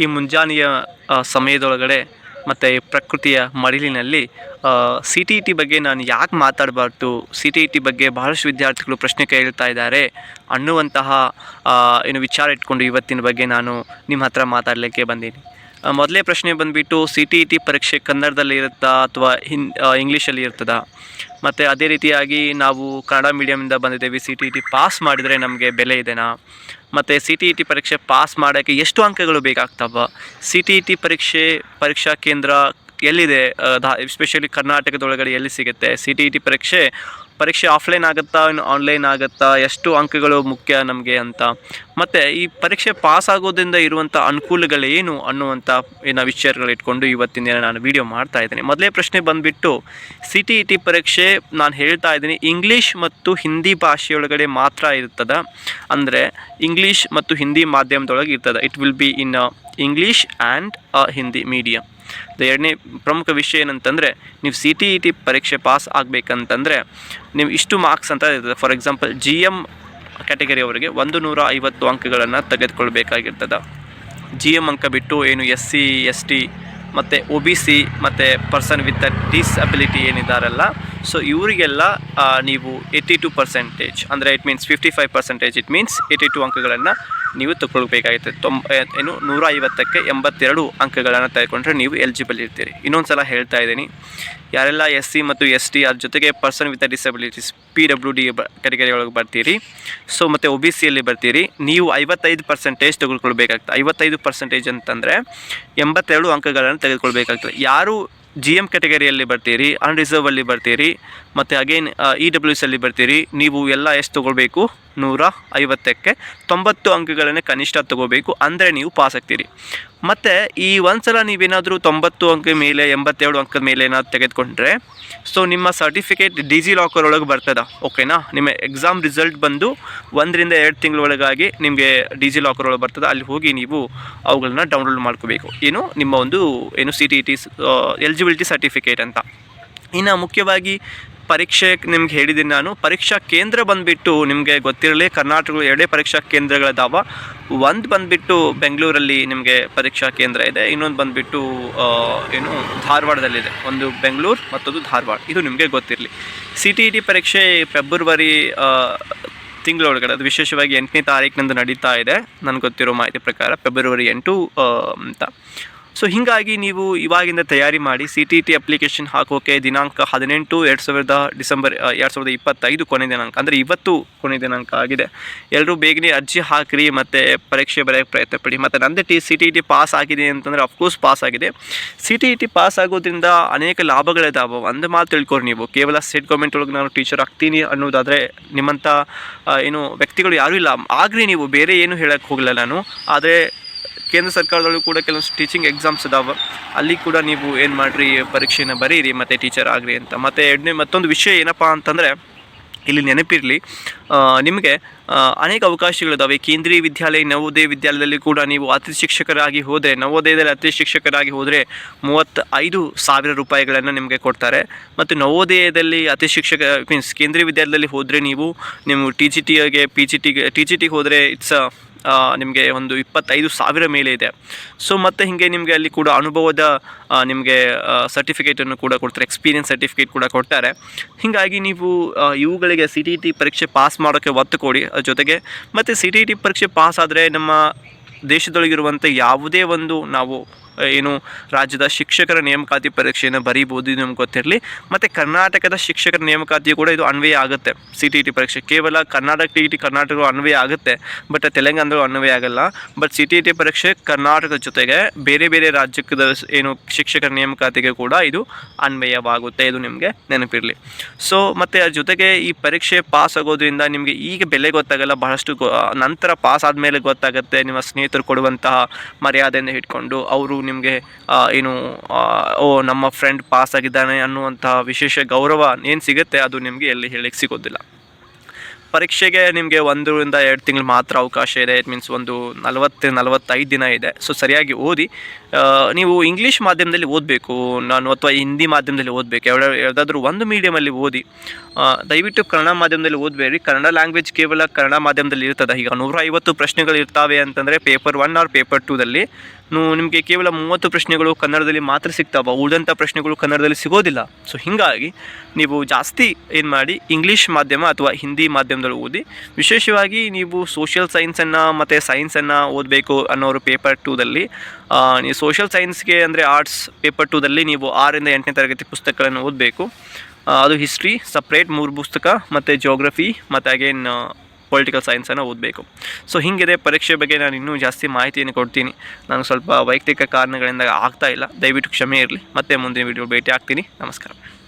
ಈ ಮುಂಜಾನೆಯ ಸಮಯದೊಳಗಡೆ ಮತ್ತು ಪ್ರಕೃತಿಯ ಮಡಿಲಿನಲ್ಲಿ ಸಿ ಟಿ ಇ ಟಿ ಬಗ್ಗೆ ನಾನು ಯಾಕೆ ಮಾತಾಡಬಾರ್ದು, ಸಿ ಟಿ ಇ ಟಿ ಬಗ್ಗೆ ಬಹಳಷ್ಟು ವಿದ್ಯಾರ್ಥಿಗಳು ಪ್ರಶ್ನೆ ಕೇಳ್ತಾ ಇದ್ದಾರೆ ಅನ್ನುವಂತಹ ವಿಚಾರ ಇಟ್ಕೊಂಡು ಇವತ್ತಿನ ಬಗ್ಗೆ ನಾನು ನಿಮ್ಮ ಹತ್ರ ಮಾತಾಡಲಿಕ್ಕೆ ಬಂದೀನಿ. ಮೊದಲೇ ಪ್ರಶ್ನೆ ಬಂದುಬಿಟ್ಟು, ಸಿ ಟಿ ಇ ಟಿ ಪರೀಕ್ಷೆ ಕನ್ನಡದಲ್ಲಿ ಇರುತ್ತಾ ಅಥವಾ ಇಂಗ್ಲೀಷಲ್ಲಿ ಇರ್ತದಾ? ಮತ್ತು ಅದೇ ರೀತಿಯಾಗಿ ನಾವು ಕನ್ನಡ ಮೀಡಿಯಮಿಂದ ಬಂದಿದ್ದೇವೆ, C T E T pass ಮಾಡಿದರೆ ನಮಗೆ ಬೆಲೆ ಇದೆನಾ? ಮತ್ತು ಸಿ ಟಿ ಇ ಟಿ ಪರೀಕ್ಷೆ ಪಾಸ್ ಮಾಡೋಕ್ಕೆ ಎಷ್ಟು ಅಂಕಗಳು ಬೇಕಾಗ್ತವೆ? ಸಿ ಟಿ ಇ ಟಿ ಪರೀಕ್ಷಾ ಕೇಂದ್ರ ಎಲ್ಲಿದೆ? ಎಸ್ಪೆಷಲಿ ಕರ್ನಾಟಕದೊಳಗಡೆ ಎಲ್ಲಿ ಸಿಗುತ್ತೆ? ಸಿ ಟಿ ಇ ಟಿ ಪರೀಕ್ಷೆ ಆಫ್ಲೈನ್ ಆಗುತ್ತಾ, ಇನ್ನು ಆನ್ಲೈನ್ ಆಗುತ್ತಾ? ಎಷ್ಟು ಅಂಕಗಳು ಮುಖ್ಯ ನಮಗೆ ಅಂತ, ಮತ್ತು ಈ ಪರೀಕ್ಷೆ ಪಾಸ್ ಆಗೋದ್ರಿಂದ ಇರುವಂಥ ಅನುಕೂಲಗಳೇನು ಅನ್ನುವಂಥ ವಿಚಾರಗಳು ಇಟ್ಕೊಂಡು ಇವತ್ತಿನ ದಿನ ನಾನು ವಿಡಿಯೋ ಮಾಡ್ತಾ ಇದ್ದೀನಿ. ಮೊದಲೇ ಪ್ರಶ್ನೆ ಬಂದುಬಿಟ್ಟು, ಸಿ ಟಿ ಇ ಟಿ ಪರೀಕ್ಷೆ ನಾನು ಹೇಳ್ತಾ ಇದ್ದೀನಿ ಇಂಗ್ಲೀಷ್ ಮತ್ತು ಹಿಂದಿ ಭಾಷೆಯೊಳಗಡೆ ಮಾತ್ರ ಇರ್ತದೆ. ಅಂದರೆ ಇಂಗ್ಲೀಷ್ ಮತ್ತು ಹಿಂದಿ ಮಾಧ್ಯಮದೊಳಗೆ ಇರ್ತದೆ. It will be in English and Hindi medium. ಎರಡನೇ ಪ್ರಮುಖ ವಿಷಯ ಏನಂತಂದರೆ, ನೀವು ಸಿ ಟಿ ಇ ಟಿ ಪರೀಕ್ಷೆ ಪಾಸ್ ಆಗಬೇಕಂತಂದರೆ ನೀವು ಇಷ್ಟು ಮಾರ್ಕ್ಸ್ ಅಂತ ಇರ್ತದೆ. ಫಾರ್ ಎಕ್ಸಾಂಪಲ್ ಜಿ ಎಮ್ ಕ್ಯಾಟಗರಿಯವರಿಗೆ 150 ಅಂಕಗಳನ್ನು ತೆಗೆದುಕೊಳ್ಬೇಕಾಗಿರ್ತದೆ. ಜಿ ಎಮ್ ಅಂಕ ಬಿಟ್ಟು ಎಸ್ ಸಿ, ಎಸ್ ಟಿ ಮತ್ತು ಒ ಬಿ ಸಿ ಮತ್ತು ಪರ್ಸನ್ ವಿತ್ ಡಿಸಬಿಲಿಟಿ ಏನಿದ್ದಾರಲ್ಲ, ಸೊ ಇವರಿಗೆಲ್ಲ ನೀವು 82% ಅಂದರೆ ಇಟ್ ಮೀನ್ಸ್ 55%, ಇಟ್ ಮೀನ್ಸ್ 82 ಅಂಕಗಳನ್ನು ನೀವು ತಗೊಳ್ಬೇಕಾಗುತ್ತೆ. 150ಕ್ಕೆ 82 ಅಂಕಗಳನ್ನು ತೆಗೆದುಕೊಂಡ್ರೆ ನೀವು ಎಲಿಜಿಬಲ್ ಇರ್ತೀರಿ. ಇನ್ನೊಂದು ಸಲ ಹೇಳ್ತಾ ಇದ್ದೀನಿ, ಯಾರೆಲ್ಲ ಎಸ್ ಸಿ ಮತ್ತು ಎಸ್ ಟಿ, ಅದ್ರ ಜೊತೆಗೆ person with disabilities PWD category ಒಳಗೆ ಬರ್ತೀರಿ, ಸೊ ಮತ್ತು ಒ ಬಿ ಸಿಯಲ್ಲಿ ಬರ್ತೀರಿ, ನೀವು 55% ತೆಗೆದುಕೊಳ್ಬೇಕಾಗ್ತದೆ. 55% ಅಂತಂದರೆ 82 ಅಂಕಗಳನ್ನು ತೆಗೆದುಕೊಳ್ಬೇಕಾಗ್ತದೆ. ಯಾರು ಜಿ ಎಮ್ ಕ್ಯಾಟಗರಿಯಲ್ಲಿ ಬರ್ತೀರಿ, ಅನ್ರಿಸರ್ವಲ್ಲಿ ಬರ್ತೀರಿ, ಮತ್ತು ಅಗೇನ್ EWS ಅಲ್ಲಿ ಬರ್ತೀರಿ, ನೀವು ಎಲ್ಲ ಎಷ್ಟು ತೊಗೊಳ್ಬೇಕು? 150ಕ್ಕೆ 90 ಅಂಕಗಳನ್ನೇ ಕನಿಷ್ಠ ತೊಗೋಬೇಕು, ಅಂದರೆ ನೀವು ಪಾಸ್ ಆಗ್ತೀರಿ. ಮತ್ತು ಈ ಒಂದು ಸಲ ನೀವೇನಾದರೂ 90 ಅಂಕ ಮೇಲೆ 82 ಅಂಕದ ಮೇಲೆ ಏನಾದರೂ ತೆಗೆದುಕೊಂಡ್ರೆ, ಸೊ ನಿಮ್ಮ ಸರ್ಟಿಫಿಕೇಟ್ ಡಿಜಿ ಲಾಕರ್ ಒಳಗೆ ಬರ್ತದೆ. ಓಕೆನಾ? ನಿಮ್ಮ ಎಕ್ಸಾಮ್ ರಿಸಲ್ಟ್ ಬಂದು 1 ರಿಂದ 2 ತಿಂಗಳೊಳಗಾಗಿ ನಿಮಗೆ ಡಿಜಿ ಲಾಕರ್ ಒಳಗೆ ಬರ್ತದೆ. ಅಲ್ಲಿ ಹೋಗಿ ನೀವು ಅವುಗಳನ್ನ ಡೌನ್ಲೋಡ್ ಮಾಡ್ಕೋಬೇಕು. ನಿಮ್ಮ ಒಂದು C T E T eligibility certificate ಅಂತ. ಇನ್ನು ಮುಖ್ಯವಾಗಿ ಪರೀಕ್ಷೆ ನಿಮ್ಗೆ ಹೇಳಿದ್ದೀನಿ ನಾನು. ಪರೀಕ್ಷಾ ಕೇಂದ್ರ ಬಂದುಬಿಟ್ಟು ನಿಮಗೆ ಗೊತ್ತಿರಲಿ, ಕರ್ನಾಟಕದ 2 ಪರೀಕ್ಷಾ ಕೇಂದ್ರಗಳಿದಾವೆ. ಒಂದು ಬಂದುಬಿಟ್ಟು ಬೆಂಗಳೂರಲ್ಲಿ ನಿಮಗೆ ಪರೀಕ್ಷಾ ಕೇಂದ್ರ ಇದೆ, ಇನ್ನೊಂದು ಬಂದುಬಿಟ್ಟು ಧಾರವಾಡದಲ್ಲಿದೆ. ಒಂದು ಬೆಂಗಳೂರು ಮತ್ತೊಂದು ಧಾರವಾಡ, ಇದು ನಿಮಗೆ ಗೊತ್ತಿರಲಿ. ಸಿ ಟಿ ಇ ಟಿ ಪರೀಕ್ಷೆ ಫೆಬ್ರವರಿ ತಿಂಗಳೊಳಗಡೆ, ಅದು ವಿಶೇಷವಾಗಿ 8ನೇ ತಾರೀಕಿನಿಂದ ನಡೀತಾ ಇದೆ ನನಗೆ ಗೊತ್ತಿರೋ ಮಾಹಿತಿ ಪ್ರಕಾರ, ಫೆಬ್ರವರಿ 8 ಅಂತ. ಸೊ ಹೀಗಾಗಿ ನೀವು ಇವಾಗಿಂದ ತಯಾರಿ ಮಾಡಿ. C T E T application ಹಾಕೋಕ್ಕೆ ದಿನಾಂಕ 18 ಡಿಸೆಂಬರ್ 2025 ಕೊನೆ ದಿನಾಂಕ, ಅಂದರೆ ಇವತ್ತು ಕೊನೆ ದಿನಾಂಕ ಆಗಿದೆ. ಎಲ್ಲರೂ ಬೇಗನೆ ಅರ್ಜಿ ಹಾಕಿರಿ ಮತ್ತು ಪರೀಕ್ಷೆ ಬರೆಯೋಕ್ಕೆ ಪ್ರಯತ್ನ ಪಡಿ. ಮತ್ತು ನಂದು C T E T pass ಆಗಿದೆ ಅಂತಂದರೆ ಅಫ್ಕೋರ್ಸ್ ಪಾಸ್ ಆಗಿದೆ. C T E T pass ಆಗೋದ್ರಿಂದ ಅನೇಕ ಲಾಭಗಳಿದ್ದಾವೆ. ಒಂದು ಮಾತು ತಿಳ್ಕೊರಿ, ನೀವು ಕೇವಲ ಸ್ಟೇಟ್ ಗೌರ್ಮೆಂಟ್ ಒಳಗೆ ನಾನು ಟೀಚರ್ ಆಗ್ತೀನಿ ಅನ್ನೋದಾದರೆ ನಿಮ್ಮಂಥ ವ್ಯಕ್ತಿಗಳು ಯಾರೂ ಇಲ್ಲ. ಆಗ್ರಿ, ನೀವು ಬೇರೆ ಏನು ಹೇಳೋಕ್ಕೆ ಹೋಗಲ್ಲ ನಾನು. ಆದರೆ ಕೇಂದ್ರ ಸರ್ಕಾರದಲ್ಲೂ ಕೂಡ ಕೆಲವೊಂದು ಟೀಚಿಂಗ್ ಎಕ್ಸಾಮ್ಸ್ ಇದಾವೆ, ಅಲ್ಲಿ ಕೂಡ ನೀವು ಏನು ಮಾಡಿರಿ, ಪರೀಕ್ಷೆನ ಬರೀರಿ ಮತ್ತು ಟೀಚರ್ ಆಗ್ರಿ ಅಂತ. ಮತ್ತು ಮತ್ತೊಂದು ವಿಷಯ ಏನಪ್ಪ ಅಂತಂದರೆ, ಇಲ್ಲಿ ನೆನಪಿರಲಿ, ನಿಮಗೆ ಅನೇಕ ಅವಕಾಶಗಳಿದ್ದಾವೆ. ಕೇಂದ್ರೀಯ ವಿದ್ಯಾಲಯ, ನವೋದಯ ವಿದ್ಯಾಲಯದಲ್ಲಿ ಕೂಡ ನೀವು ಅತಿಥಿ ಶಿಕ್ಷಕರಾಗಿ ಹೋದರೆ, ನವೋದಯದಲ್ಲಿ ಅತಿಥಿ ಶಿಕ್ಷಕರಾಗಿ ಹೋದರೆ 35,000 ರೂಪಾಯಿಗಳನ್ನು ನಿಮಗೆ ಕೊಡ್ತಾರೆ. ಮತ್ತು ನವೋದಯದಲ್ಲಿ ಅತಿಥಿ ಶಿಕ್ಷಕ ಮೀನ್ಸ್ ಕೇಂದ್ರೀಯ ವಿದ್ಯಾಲಯದಲ್ಲಿ ಹೋದರೆ ನೀವು ಟಿ ಜಿ ಟಿಗೆ ಹೋದರೆ ಇಟ್ಸ್ ನಿಮಗೆ ಒಂದು 25,000 ಮೇಲೆ ಇದೆ. ಸೊ ಮತ್ತು ಹೀಗೆ ನಿಮಗೆ ಅಲ್ಲಿ ಕೂಡ ಅನುಭವದ ನಿಮಗೆ ಸರ್ಟಿಫಿಕೇಟನ್ನು ಕೂಡ ಕೊಡ್ತಾರೆ, ಎಕ್ಸ್ಪೀರಿಯನ್ಸ್ ಸರ್ಟಿಫಿಕೇಟ್ ಕೂಡ ಕೊಡ್ತಾರೆ. ಹೀಗಾಗಿ ನೀವು ಇವುಗಳಿಗೆ ಸಿ ಟಿ ಇ ಟಿ ಪರೀಕ್ಷೆ ಪಾಸ್ ಮಾಡೋಕ್ಕೆ ಒತ್ತು ಕೊಡಿ. ಜೊತೆಗೆ ಮತ್ತು ಸಿ ಟಿ ಇ ಟಿ ಪರೀಕ್ಷೆ ಪಾಸ್ ಆದರೆ ನಮ್ಮ ದೇಶದೊಳಗಿರುವಂಥ ಯಾವುದೇ ಒಂದು ನಾವು ರಾಜ್ಯದ ಶಿಕ್ಷಕರ ನೇಮಕಾತಿ ಪರೀಕ್ಷೆಯನ್ನು ಬರೀಬೋದು, ಇದು ನಮ್ಗೆ ಗೊತ್ತಿರಲಿ. ಮತ್ತು ಕರ್ನಾಟಕದ ಶಿಕ್ಷಕರ ನೇಮಕಾತಿಯು ಕೂಡ ಇದು ಅನ್ವಯ ಆಗುತ್ತೆ. ಸಿ ಟಿ ಇ ಟಿ ಪರೀಕ್ಷೆ ಕೇವಲ ಕರ್ನಾಟಕ ಅನ್ವಯ ಆಗುತ್ತೆ, ಬಟ್ ತೆಲಂಗಾಣದಲ್ಲೂ ಅನ್ವಯ ಆಗಲ್ಲ. But C T E T ಪರೀಕ್ಷೆ ಕರ್ನಾಟಕದ ಜೊತೆಗೆ ಬೇರೆ ಬೇರೆ ರಾಜ್ಯದ ಶಿಕ್ಷಕರ ನೇಮಕಾತಿಗೆ ಕೂಡ ಇದು ಅನ್ವಯವಾಗುತ್ತೆ, ಇದು ನಿಮಗೆ ನೆನಪಿರಲಿ. ಸೊ ಮತ್ತು ಅದ್ರ ಜೊತೆಗೆ ಈ ಪರೀಕ್ಷೆ ಪಾಸ್ ಆಗೋದ್ರಿಂದ ನಿಮಗೆ ಈಗ ಬೆಲೆ ಗೊತ್ತಾಗಲ್ಲ, ಬಹಳಷ್ಟು ನಂತರ ಪಾಸ್ ಆದಮೇಲೆ ಗೊತ್ತಾಗುತ್ತೆ. ನಿಮ್ಮ ಸ್ನೇಹಿತರು ಕೊಡುವಂತಹ ಮರ್ಯಾದೆಯಿಂದ ಇಟ್ಕೊಂಡು ಅವರು ನಿಮಗೆ ನಮ್ಮ ಫ್ರೆಂಡ್ ಪಾಸ್ ಆಗಿದ್ದಾನೆ ಅನ್ನುವಂತಹ ವಿಶೇಷ ಗೌರವ ಏನು ಸಿಗುತ್ತೆ, ಅದು ನಿಮಗೆ ಎಲ್ಲಿ ಹೇಳಲಿಕ್ಕೆ ಸಿಗೋದಿಲ್ಲ. ಪರೀಕ್ಷೆಗೆ ನಿಮಗೆ 1 ರಿಂದ 2 ತಿಂಗಳು ಮಾತ್ರ ಅವಕಾಶ ಇದೆ. ಇಟ್ ಮೀನ್ಸ್ ಒಂದು 40-45 ದಿನ ಇದೆ. ಸೊ ಸರಿಯಾಗಿ ಓದಿ. ನೀವು ಇಂಗ್ಲೀಷ್ ಮಾಧ್ಯಮದಲ್ಲಿ ಓದಬೇಕು ಅಥವಾ ಹಿಂದಿ ಮಾಧ್ಯಮದಲ್ಲಿ ಓದಬೇಕು, ಯಾವುದಾದ್ರೂ ಒಂದು ಮೀಡಿಯಮಲ್ಲಿ ಓದಿ. ದಯವಿಟ್ಟು ಕನ್ನಡ ಮಾಧ್ಯಮದಲ್ಲಿ ಓದಬೇಡಿ. ಕನ್ನಡ ಲ್ಯಾಂಗ್ವೇಜ್ ಕೇವಲ ಕನ್ನಡ ಮಾಧ್ಯಮದಲ್ಲಿ ಇರ್ತದೆ. ಈಗ 150 ಪ್ರಶ್ನೆಗಳು ಇರ್ತಾವೆ ಅಂತಂದರೆ ಪೇಪರ್ 1 ಆರ್ ಪೇಪರ್ 2ದಲ್ಲಿ ನಿಮಗೆ ಕೇವಲ 30 ಪ್ರಶ್ನೆಗಳು ಕನ್ನಡದಲ್ಲಿ ಮಾತ್ರ ಸಿಗ್ತಾವೆ. ಉಳಿದಂಥ ಪ್ರಶ್ನೆಗಳು ಕನ್ನಡದಲ್ಲಿ ಸಿಗೋದಿಲ್ಲ. ಸೊ ಹೀಗಾಗಿ ನೀವು ಜಾಸ್ತಿ ಏನು ಮಾಡಿ, ಇಂಗ್ಲೀಷ್ ಮಾಧ್ಯಮ ಅಥವಾ ಹಿಂದಿ ಮಾಧ್ಯಮದಲ್ಲಿ ಓದಿ. ವಿಶೇಷವಾಗಿ ನೀವು ಸೋಷಿಯಲ್ ಸೈನ್ಸನ್ನು ಮತ್ತು ಸೈನ್ಸನ್ನು ಓದಬೇಕು ಅನ್ನೋರು ಪೇಪರ್ 2ದಲ್ಲಿ, ನೀವು ಸೋಷಿಯಲ್ ಸೈನ್ಸ್ಗೆ ಅಂದರೆ ಆರ್ಟ್ಸ್ ಪೇಪರ್ 2ದಲ್ಲಿ ನೀವು 6 ರಿಂದ 8ನೇ ತರಗತಿ ಪುಸ್ತಕಗಳನ್ನು ಓದಬೇಕು. ಅದು ಹಿಸ್ಟ್ರಿ ಸಪ್ರೇಟ್ 3 ಪುಸ್ತಕ, ಮತ್ತು ಜಿಯೋಗ್ರಫಿ ಮತ್ತು ಅಗೇನ್ ಪೊಲಿಟಿಕಲ್ ಸೈನ್ಸನ್ನು ಓದಬೇಕು. ಸೊ ಹೀಗಿದೆ ಪರೀಕ್ಷೆ ಬಗ್ಗೆ ನಾನು ಇನ್ನೂ ಜಾಸ್ತಿ ಮಾಹಿತಿಯನ್ನು ಕೊಡ್ತೀನಿ. ನಾನು ಸ್ವಲ್ಪ ವೈಯಕ್ತಿಕ ಕಾರಣಗಳಿಂದ ಆಗ್ತಾಯಿಲ್ಲ, ದಯವಿಟ್ಟು ಕ್ಷಮೆ ಇರಲಿ. ಮತ್ತೆ ಮುಂದಿನ ವೀಡಿಯೋ ಭೇಟಿ ಆಗ್ತೀನಿ. ನಮಸ್ಕಾರ.